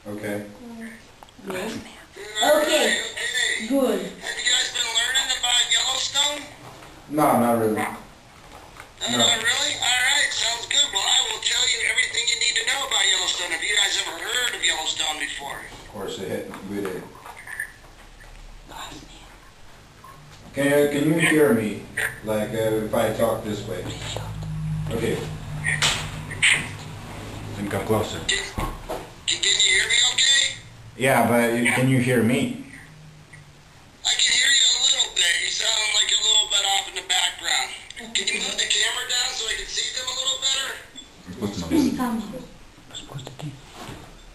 Okay. Yes. Okay. Good. Have you guys been learning about Yellowstone? No, not really. No. Not really? Alright, sounds good. Well, I will tell you everything you need to know about Yellowstone. Have you guys ever heard of Yellowstone before? Of course, we did. Can you hear me? Like if I talk this way? Okay. Then come closer. Can you hear me okay? Yeah, but can you hear me? I can hear you a little bit. You sound like you're a little bit off in the background. Can you move the camera down so I can see them a little better?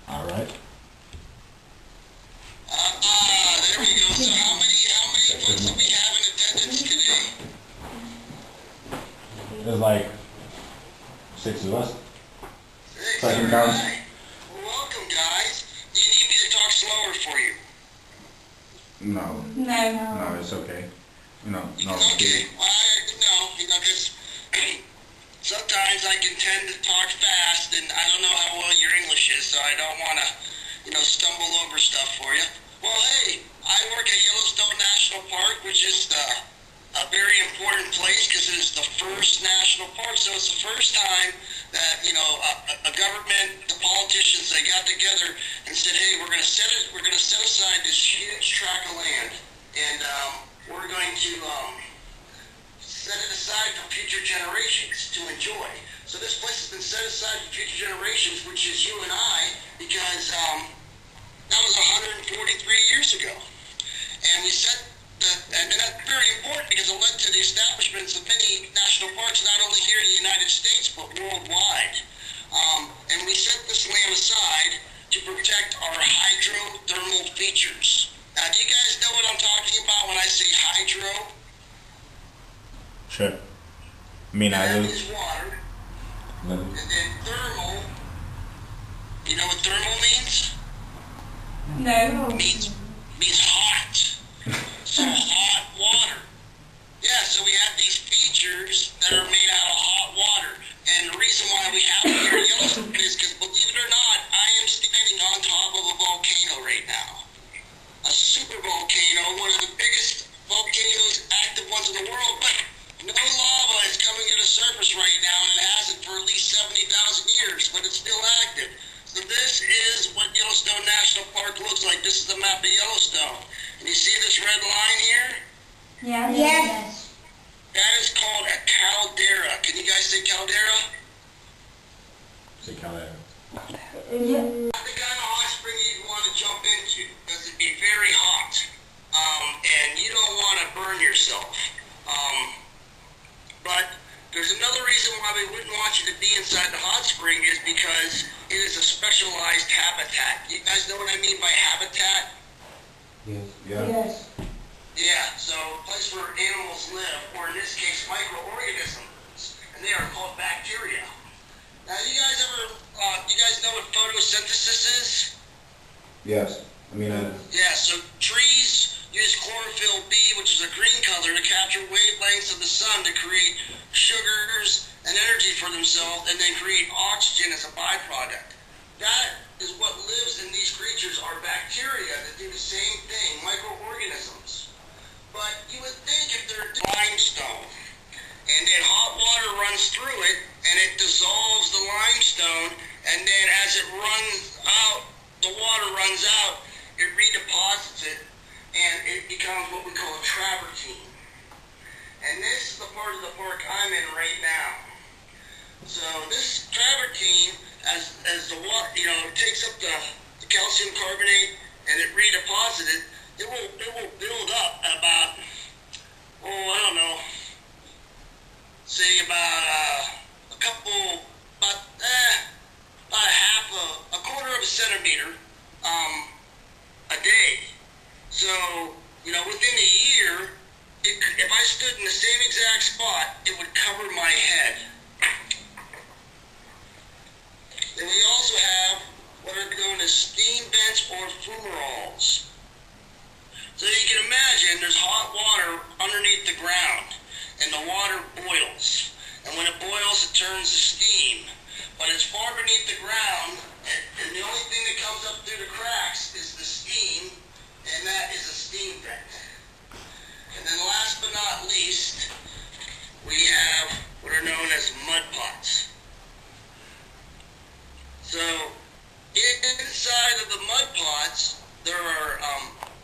All right. There we go. So how many folks do we have in attendance today? There's like 6 of us. Six, Second all count. right. Well, welcome, guys. Do you need me to talk slower for you? No. No, it's okay. No, Okay. Well, because sometimes I can tend to talk fast, and I don't know how well your English is, so I don't want to, stumble over stuff for you. Well, hey, I work at Yellowstone National Park, which is a very important place because it is the first national park. So it's the first time that a government, the politicians, they got together and said, hey, we're going to set aside this huge tract of land, and we're going to set it aside for future generations to enjoy. So this place has been set aside for future generations, which is you and I, because that was 143 years ago. And we set and that's very important because it led to the establishments of many national parks, not only here in the United States, but worldwide. And we set this land aside to protect our hydrothermal features. Now, do you guys know what I'm talking about when I say hydro? Sure. I mean, I do. That is water. And then thermal, you know what thermal means? No. Means hot. So hot water. Yeah, so we have these features that are made out of hot water. And the reason why we have it here in Yellowstone is because, believe it or not, I am standing on top of a volcano right now. A super volcano, one of the biggest volcanoes, active ones in the world, but no lava is coming to the surface right now, and it hasn't for at least 70,000 years, but it's still active. So this is what Yellowstone National Park looks like. This is the map of Yellowstone. And you see this red line here? Yeah. Yes. That is called a caldera. Can you guys say caldera? Say caldera. Yeah. Not the kind of hot spring you'd want to jump into, because it'd be very hot. And you don't want to burn yourself. But there's another reason why we wouldn't want you to be inside the hot spring is because it is a specialized habitat. You guys know what I mean by habitat? Yes. Yeah. Yes. Yeah, so a place where animals live, or in this case, microorganisms, and they are called bacteria. Now, you guys know what photosynthesis is? Yes. I mean, Yeah, so trees use chlorophyll B, which is a green color, to capture wavelengths of the sun to create sugars and energy for themselves, and then create oxygen as a byproduct. That is what lives in these creatures are bacteria that do the same thing, microorganisms. But you would think if they're limestone, and then hot water runs through it, and it dissolves the limestone, and then as it runs out, the water runs out, it redeposits it, and it becomes what we call a travertine. And this is the part of the park I'm in right now. So this travertine, as the water, it takes up the calcium carbonate and it redeposits it, it will build up about, say about a quarter of a centimeter a day. So, within a year, if I stood in the same exact spot, it would cover my head. Then we also have what are known as steam vents or fumaroles. So you can imagine there's hot water underneath the ground, and the water boils. And when it boils, it turns to steam. But it's far beneath the ground, and the only thing that comes up through the inside of the mud pots, there are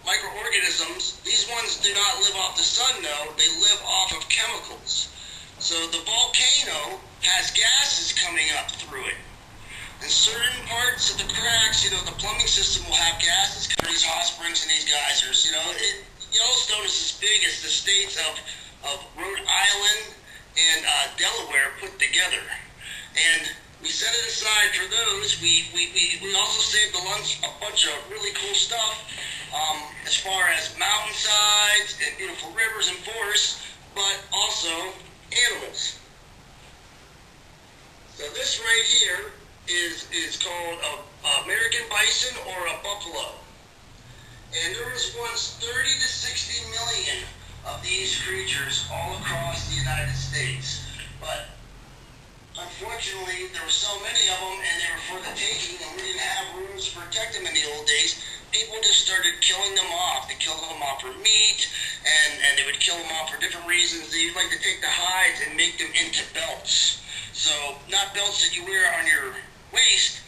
microorganisms. These ones do not live off the sun, though. They live off of chemicals. So the volcano has gases coming up through it. In certain parts of the cracks, the plumbing system will have gases coming these hot springs and these geysers. Yellowstone is as big as the states of Rhode Island and Delaware put together. And we set it aside for those. We also saved a bunch of really cool stuff as far as mountainsides and beautiful rivers and forests, but also animals. So this right here is called a American bison or a buffalo. And there was once 30 to 60 million of these creatures all across the United States. But unfortunately, there were so many of them, and they were for the taking, and we didn't have rules to protect them in the old days. People just started killing them off. They killed them off for meat, and they would kill them off for different reasons. They would like to take the hides and make them into belts. So, not belts that you wear on your waist,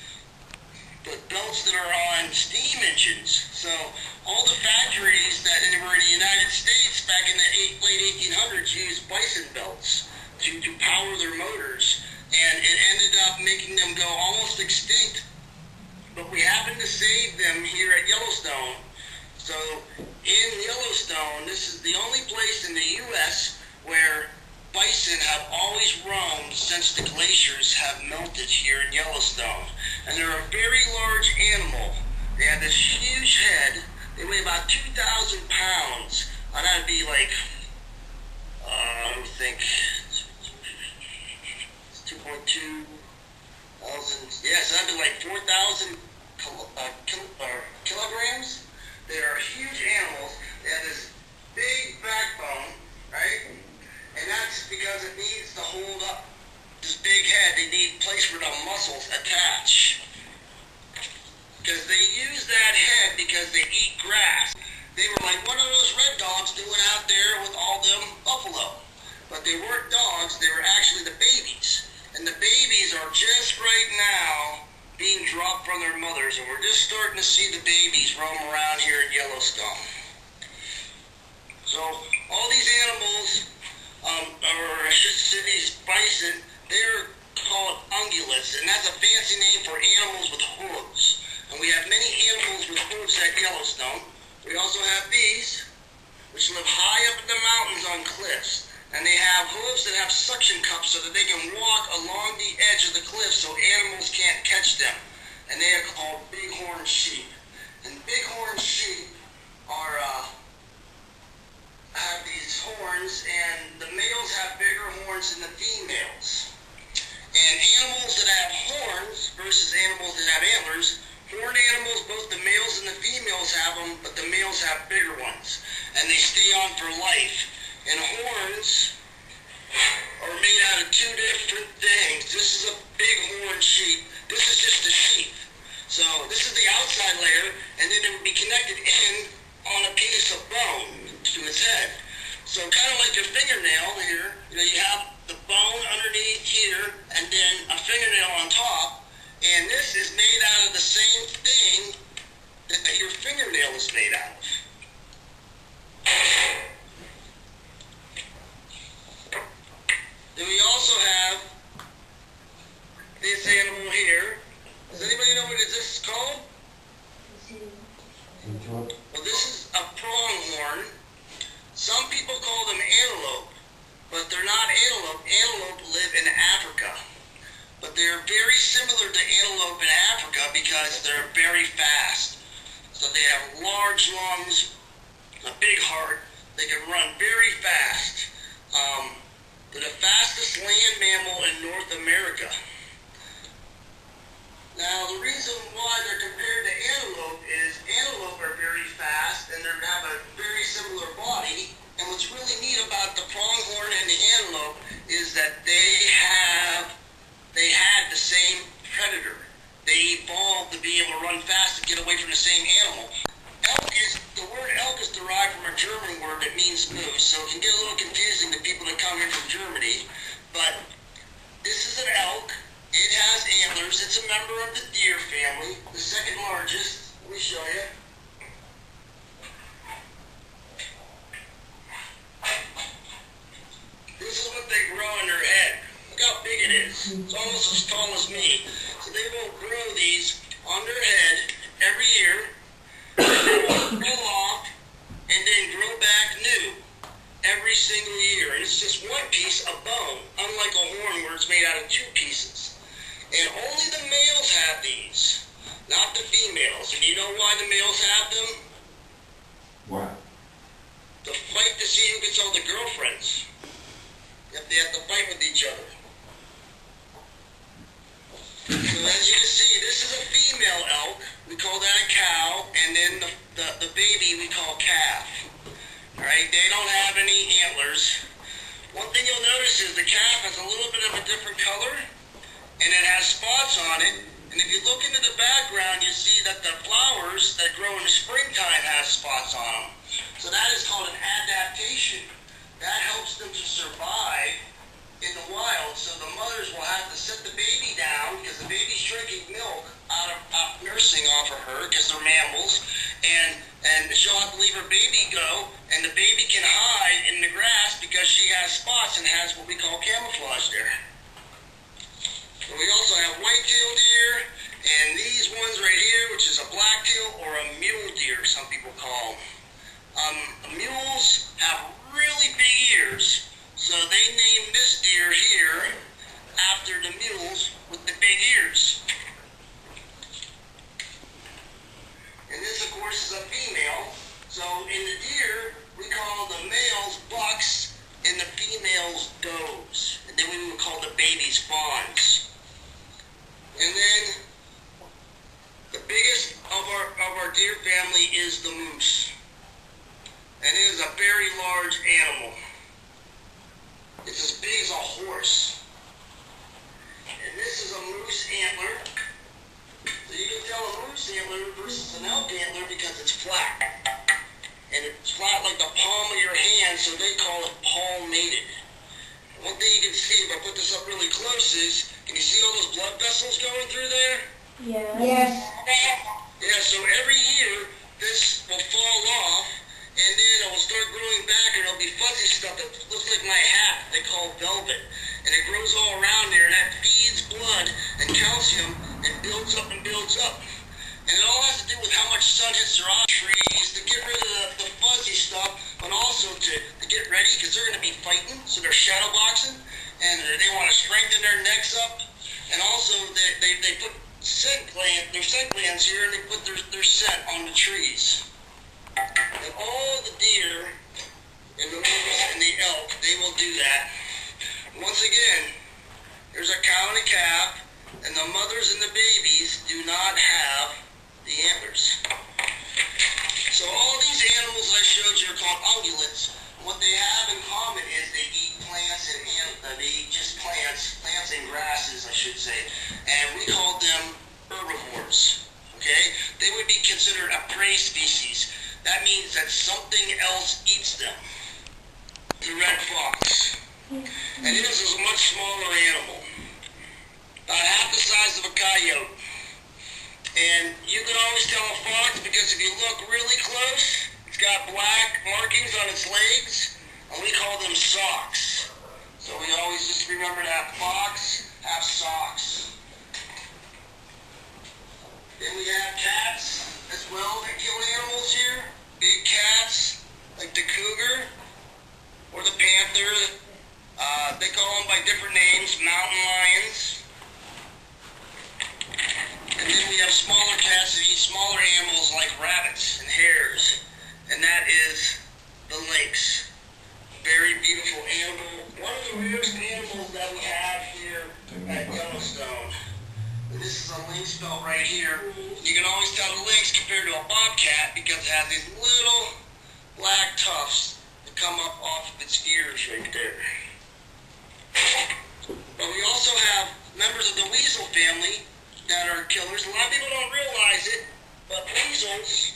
but belts that are on steam engines. So, all the factories that were in the United States back in the late 1800s used bison belts to power their motors. And it ended up making them go almost extinct. But we happened to save them here at Yellowstone. So in Yellowstone, this is the only place in the U.S. where bison have always roamed since the glaciers have melted here in Yellowstone. And they're a very large animal. They have this huge head. They weigh about 2,000 pounds. And that'd be like, let me think, 2.2 thousand, so that'd be like 4,000 kilograms. They are huge animals. They have this big backbone, right? And that's because it needs to hold up this big head. They need a place where the muscles attach. Because they use that head because they eat grass. They were like, what are those red dogs doing out there with all them buffalo? But they weren't dogs, they were actually the babies. And the babies are just right now being dropped from their mothers, and we're just starting to see the babies roam around here in Yellowstone. So all these animals, or I should say these bison, they're called ungulates, and that's a fancy name for animals with hooves. And we have many animals with hooves at Yellowstone. We also have these, which live high up in the mountains on cliffs. And they have hooves that have suction cups so that they can walk along the edge of the cliff so animals can't catch them. And they are called bighorn sheep. And bighorn sheep have these horns, and the males have bigger horns than the females. And animals that have horns versus animals that have antlers, horned animals, both the males and the females have them, but the males have bigger ones. And they stay on for life. And horns are made out of two different things. This is a bighorn sheep. This is just a sheep. So this is the outside layer, and then it would be connected in on a piece of bone to its head. So kind of like your fingernail here, you have the bone underneath here, and then a fingernail on top. And this is made out of the same thing that your fingernail is made out of. Then we also have this animal here. Does anybody know what this is called? Well, this is a pronghorn. Some people call them antelope, but they're not antelope. Antelope live in Africa. But they're very similar to antelope in Africa because they're very fast. So they have large lungs, a big heart. They can run very fast. They're the fastest land mammal in North America. Now, the reason why they're compared to antelope is antelope are very fast and they have a very similar body. And what's really neat about the pronghorn and the antelope is that they had the same predator. They evolved to be able to run fast and get away from the same animal. The word elk is derived from a German word that means moose, so it can get a little confusing to people that come here from Germany. But this is an elk, It has antlers. It's a member of the deer family, the second largest. Let me show you. This is what they grow in their head. Look how big it is. It's almost as tall as me. So they will grow these on their head every year, and they will fall off, and then grow back new every single year. And it's just one piece of bone, unlike a horn where it's made out of two pieces. And only the males have these, not the females. And you know why the males have them? Why? To fight to see who gets all the girlfriends. They have to fight with each other. So as you can see, this is a female elk. We call that a cow, and then the baby we call calf. Alright, they don't have any antlers. One thing you'll notice is the calf has a little bit of a different color, and it has spots on it. And if you look into the background, you see that the flowers that grow in the springtime have spots on them. So that is called an adaptation. That helps them to survive in the wild. So the mothers will have to set the baby down because the baby's drinking milk out nursing off of her because they're mammals, and she'll have to leave her baby go, and the baby can hide in the grass because she has spots and has what we call camouflage there. And we also have white-tailed deer, and these ones right here, which is a black-tail or a mule deer, some people call them. Mules have really big ears, so they named this deer here after the mules with the big ears. And this, of course, is a female. So in the deer, we call the males bucks and the females does. And then we would call the babies fawns. And then the biggest of our deer family is the moose. And it is a very large animal. It's as big as a horse. And this is a moose antler. So you can tell a moose antler versus an elk antler because it's flat. And it's flat like the palm of your hand, so they call it palmated. One thing you can see, if I put this up really close, is, can you see all those blood vessels going through there? Yeah. Yes. Yeah, so every year, this will fall off, and then it will start growing back, and it'll be fuzzy stuff that looks like my hat, they call velvet. And it grows all around there, and that feeds blood and calcium, and builds up and builds up. And it all has to do with how much sun hits their eye trees to get rid of the fuzzy stuff, but also to get ready, because they're going to be fighting, so they're shadow boxing, and they want to strengthen their necks up. And also, they put their scent glands here, and they put their scent on the trees. And all the deer and the moose and the elk, they will do that. Once again, there's a cow and a calf, and the mothers and the babies do not have the antlers. So all these animals that I showed you are called ungulates. What they have in common is they eat plants and they eat just plants and grasses, I should say. And we call them herbivores. Okay? They would be considered a prey species. That means that something else eats them. The red fox. And this is a much smaller animal. About half the size of a coyote. And you can always tell a fox because if you look really close, it's got black markings on its legs, and we call them socks. So we always just remember that fox have socks. Then we have cats as well that kill animals here. Big cats, like the cougar or the panther. They call them by different names, mountain lions. And then we have smaller cats that eat smaller animals like rabbits and hares. And that is the lynx. Very beautiful animal. One of the rarest animals that we have here at Yellowstone. And this is a lynx belt right here. You can always tell the lynx compared to a bobcat because it has these little black tufts that come up off of its ears right there. But we also have members of the weasel family that are killers. A lot of people don't realize it, but weasels,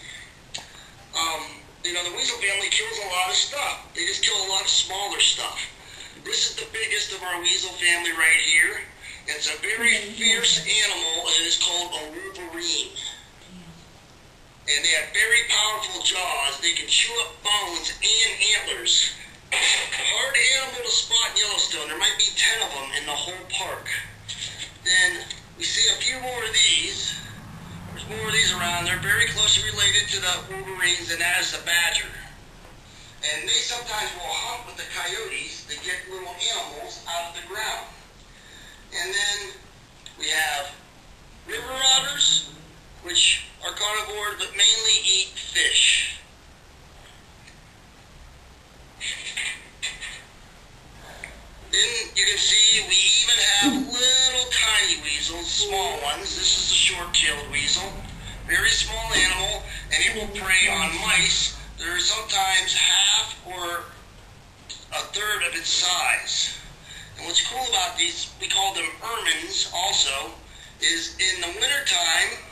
the weasel family kills a lot of stuff. They just kill a lot of smaller stuff. This is the biggest of our weasel family right here. And It's a very fierce animal, and it's called a wolverine. And they have very powerful jaws. They can chew up bones and antlers. Hard animal to spot in Yellowstone. There might be 10 of them in the whole park. Then we see a few more of these. There's more of these around. They're very closely related to the wolverines, and that is the badger. And they sometimes will hunt with the coyotes to get little animals out of the ground. And then we have river otters, which are carnivores but mainly eat fish. Then you can see we even have little tiny weasels, small ones. This is a short-tailed weasel, very small animal, and it will prey on mice. They're sometimes half or a third of its size. And what's cool about these, we call them ermines also, is in the wintertime,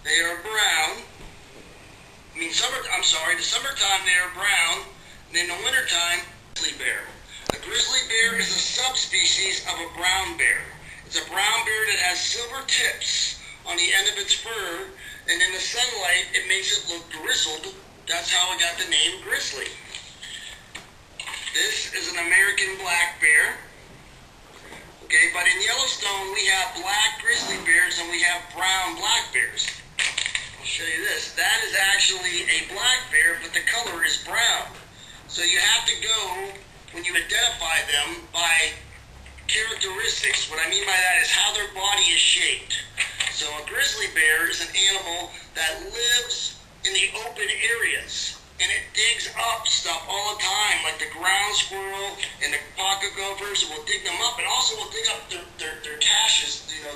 they are brown. The summertime they are brown, and in the wintertime, grizzly bear. A grizzly bear is a subspecies of a brown bear. It's a brown bear that has silver tips on the end of its fur, and in the sunlight, it makes it look grizzled. That's how it got the name grizzly. This is an American black bear. Okay, but in Yellowstone, we have black grizzly bears and we have brown black bears. I'll show you this. That is actually a black bear, but the color is brown. So you have to go, when you identify them, by characteristics. What I mean by that is how their body is shaped. So a grizzly bear is an animal that lives in the open areas, and it digs up stuff all the time, like the ground squirrel and the pocket gophers will dig them up, and also will dig up their caches. You know,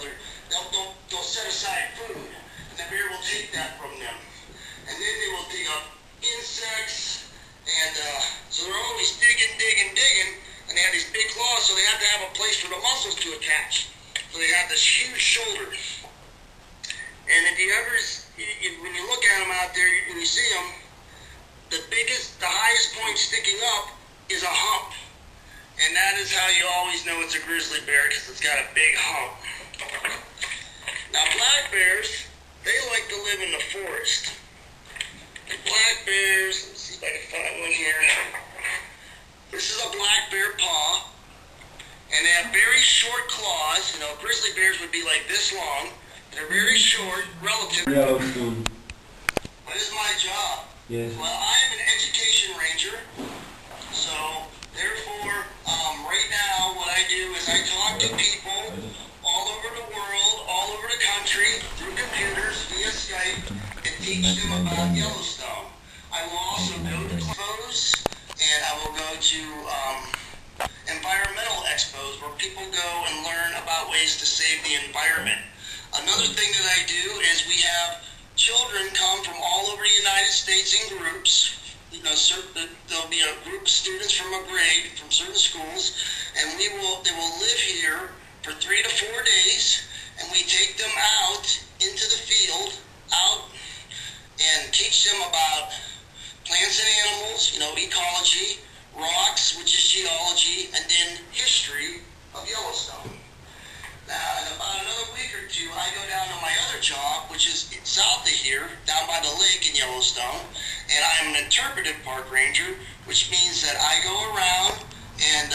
they'll set aside food, and the bear will take that from them. And then they will dig up insects, and so they're always digging, and they have these big claws, so they have to have a place for the muscles to attach. So they have this huge shoulder. And if you ever, when you look at them out there, when you see them, the highest point sticking up is a hump. And that is how you always know it's a grizzly bear, because it's got a big hump. Now black bears, they like to live in the forest. The black bears, let's see if I can find one here. This is a black bear paw, and they have very short claws. You know, grizzly bears would be like this long. They're very short, relative. Yellowstone. What is my job? Yes. Well, I am an education ranger, so therefore, right now, what I do is I talk to people all over the world, all over the country, through computers, via Skype, and teach them about Yellowstone. I will also go to expos, and I will go to environmental expos, where people go and learn about ways to save the environment. Another thing that I do is we have children come from all over the United States in groups. You know, there'll be a group of students from a grade from certain schools, and they will live here for 3 to 4 days, and we take them out into the field, and teach them about plants and animals, you know, ecology, rocks, which is geology, and then history of Yellowstone. Now, in about another week or two, I go down to my other job, which is south of here, down by the lake in Yellowstone, and I'm an interpretive park ranger, which means that I go around and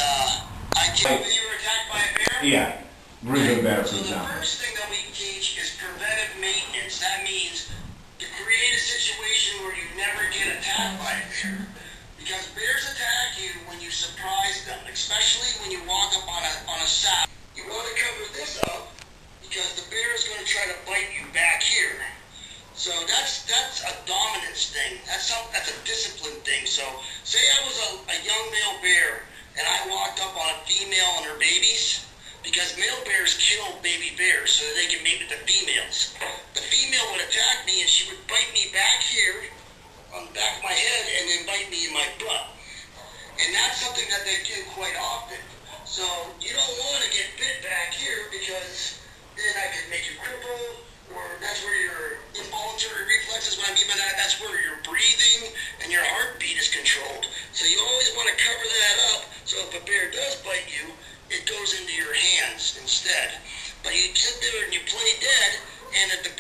I can. When you were attacked by a bear? Yeah, grizzly bear, for So the example. first thing that we teach is preventive maintenance. That means to create a situation where you never get attacked by a bear. Because bears attack you when you surprise them, especially when you walk up on a saddle. You want to cover this up because the bear is going to try to bite you back here. So that's a dominance thing. That's a discipline thing. So say I was a young male bear and I walked up on a female and her babies, because male bears kill baby bears so that they can mate with the females. The female would attack me and she would bite me back here on the back of my head and then bite me in my butt. And that's something that they do quite often. So you don't want to get bit back here, because then I could make you cripple, or that's where your involuntary reflexes, what I mean by that, that's where your breathing and your heartbeat is controlled. So you always want to cover that up, so if a bear does bite you, it goes into your hands instead.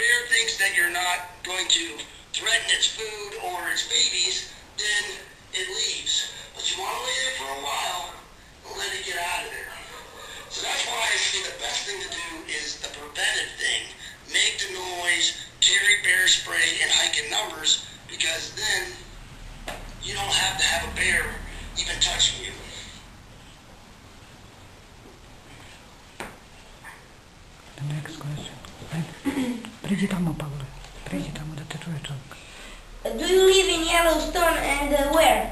bear thinks that you're not going to threaten its food or its babies, then it leaves. But you want to lay there for a while and let it get out of there. So that's why I say the best thing to do is the preventive thing. Make the noise, carry bear spray, and hike in numbers, because then you don't have to have a bear even touching you. The next question. Прийди там, Павло. Прийди там, де ти чуєш. Do you live in Yellowstone and where?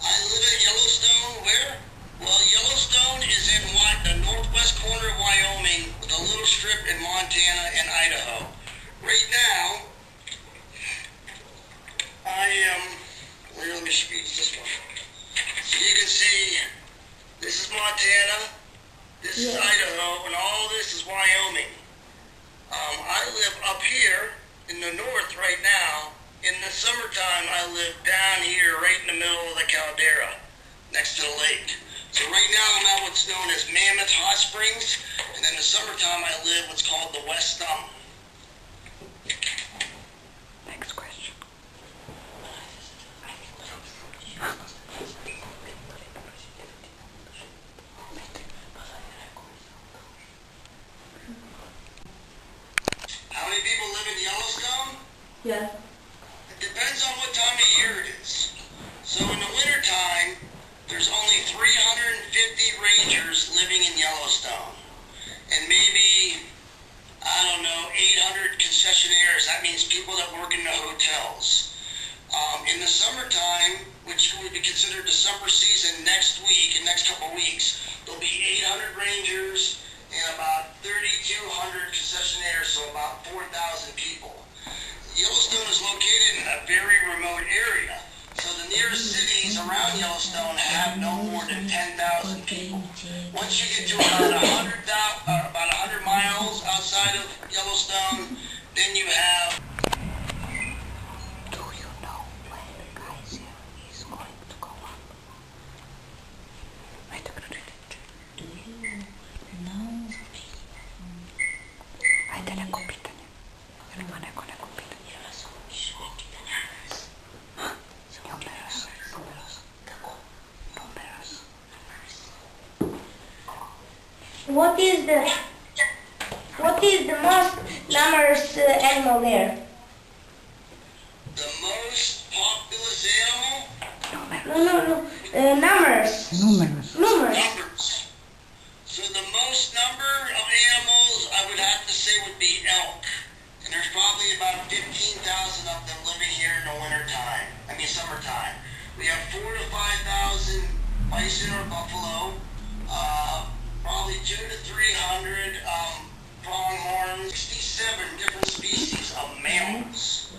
I live in Yellowstone. Where? Well, Yellowstone is in the northwest corner of Wyoming with a little strip in Montana and Idaho. Right now, I am... Let me speak this one. So you can see, this is Montana, this is Idaho, and all this is Wyoming. I live up here in the north right now. In the summertime, I live down here right in the middle of the caldera, next to the lake. So right now I'm at what's known as Mammoth Hot Springs, and in the summertime I live what's called the West Thumb. Next question. How many people live in Yellowstone? Yeah. It depends on what time of year it is. So in the wintertime, there's only 350 rangers living in Yellowstone. And maybe, I don't know, 800 concessionaires. That means people that work in the hotels. In the summertime, which would be considered the summer season next week, in next couple weeks, there'll be 800 rangers and about 3,200 concessionaires, so about 4,000 people. Yellowstone is located in a very remote area. So the nearest cities around Yellowstone have no more than 10,000 people. Once you get to about 100 miles outside of Yellowstone, then you have... Do you know when the geyser is going to go up? Wait a minute. Do you know? Ай, далеко питання. Мене колеко питання. What is the most numerous animal there? The most populous animal? No. Numbers. Numerous. Numbers. Numbers. So the most number of animals I would have to say would be elk. And there's probably about 15,000 of them living here in the wintertime. Summertime. We have 4,000 to 5,000 bison or buffalo. Probably 200 to 300 pronghorns. 67 different species of mammals.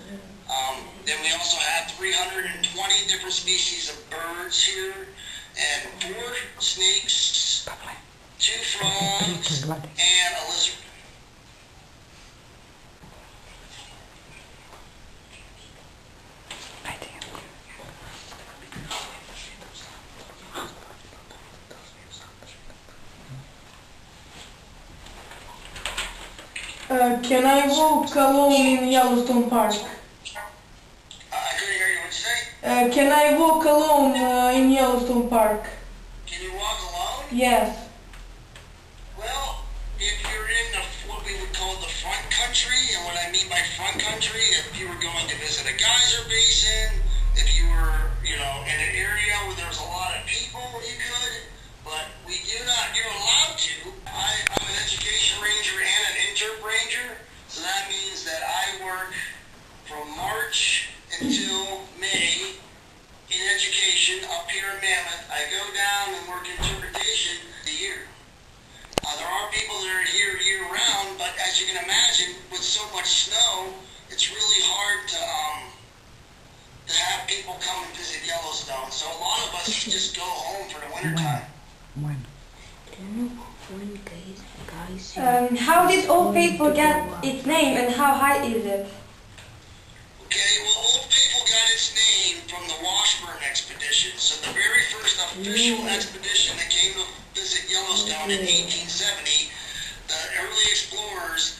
Then we also have 320 different species of birds here, and 4 snakes, 2 frogs, and a lizard. Can I walk alone in Yellowstone Park? I couldn't hear you. What'd you say? Can I walk alone in Yellowstone Park? Can you walk alone? Yes. Well, if you're in what we would call the front country, and what I mean by front country, if you were going to visit a geyser basin, if you were, in an area where there's a lot of people, you could, but you're allowed to. I'm an education ranger and an interp ranger, so that means that I work from March until May in education up here in Mammoth. I go down and work interpretation the year. There are people that are here year-round, but as you can imagine, with so much snow, it's really hard to have people come and visit Yellowstone. So a lot of us just go home for the wintertime. When? How did Old Faithful get its name and how high is it? Okay, well, Old Faithful got its name from the Washburn expedition. So the very first official expedition that came to visit Yellowstone in 1870, the early explorers,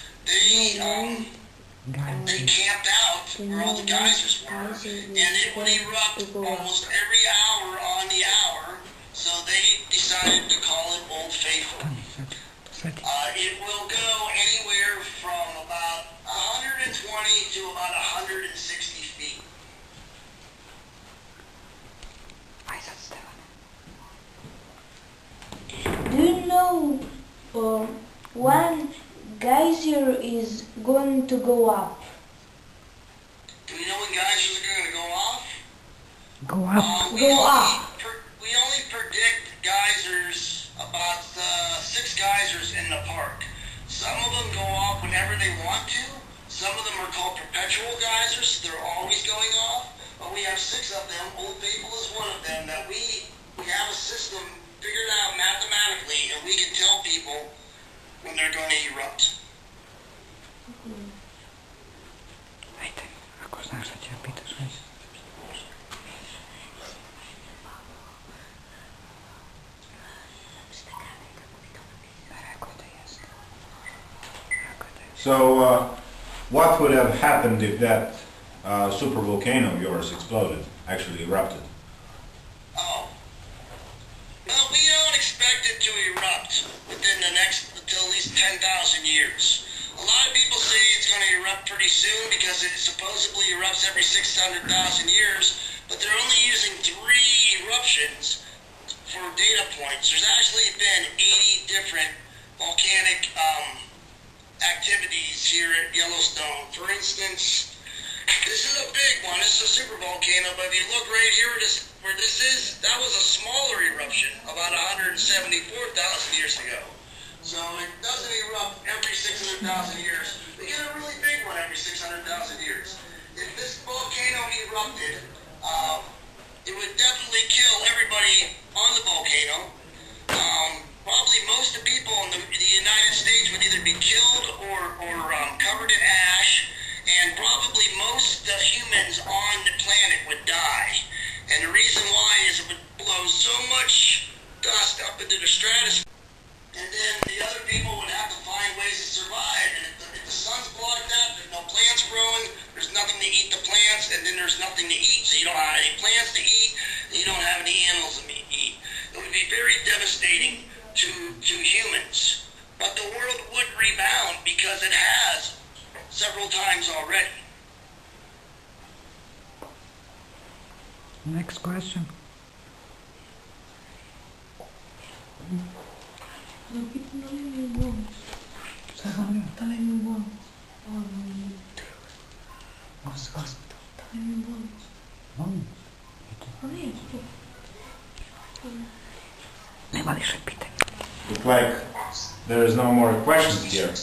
they camped out where all the geysers were, and it would erupt almost every hour on the hour, so they decided to call it Old Faithful. It will go anywhere from about 120 to about 160 feet. Do you know when geyser is going to go up? Do we know when geysers are going to go off? Go up. We only predict geysers, about 6 geysers in the park. Some of them go off whenever they want to. Some of them are called perpetual geysers. They're always going off. But we have 6 of them. Old Faithful is one of them that we have a system figured out mathematically, and we can tell people when they're going to erupt. Ajde, ako znaš da će pitaš već. So, what would have happened if that super volcano of yours exploded, actually erupted? Oh. Well, we don't expect it to erupt within the next, until at least 10,000 years. A lot of people say it's going to erupt pretty soon because it supposedly erupts every 600,000 years, but they're only using 3 eruptions for data points. There's actually been 80 different volcanic activities here at Yellowstone. For instance, this is a big one. This is a super volcano, but if you look right here where this is, that was a smaller eruption about 174,000 years ago. So it doesn't erupt every 600,000 years. We get a really big one every 600,000 years. If this volcano erupted, it would definitely kill everybody on the volcano. Probably most of the people in the United States would either be killed or covered in ash, and probably most humans on the planet would die. And the reason why is it would blow so much dust up into the stratosphere, and then the other people would have to find ways to survive. And if the sun's blocked out, there's no plants growing, there's nothing to eat the plants, and then there's nothing to eat. So you don't have any plants to eat, and you don't have any animals to eat. It would be very devastating to humans. But the world would rebound because it has several times already. Next question. Nema više pitanja. Look like there is no more questions here.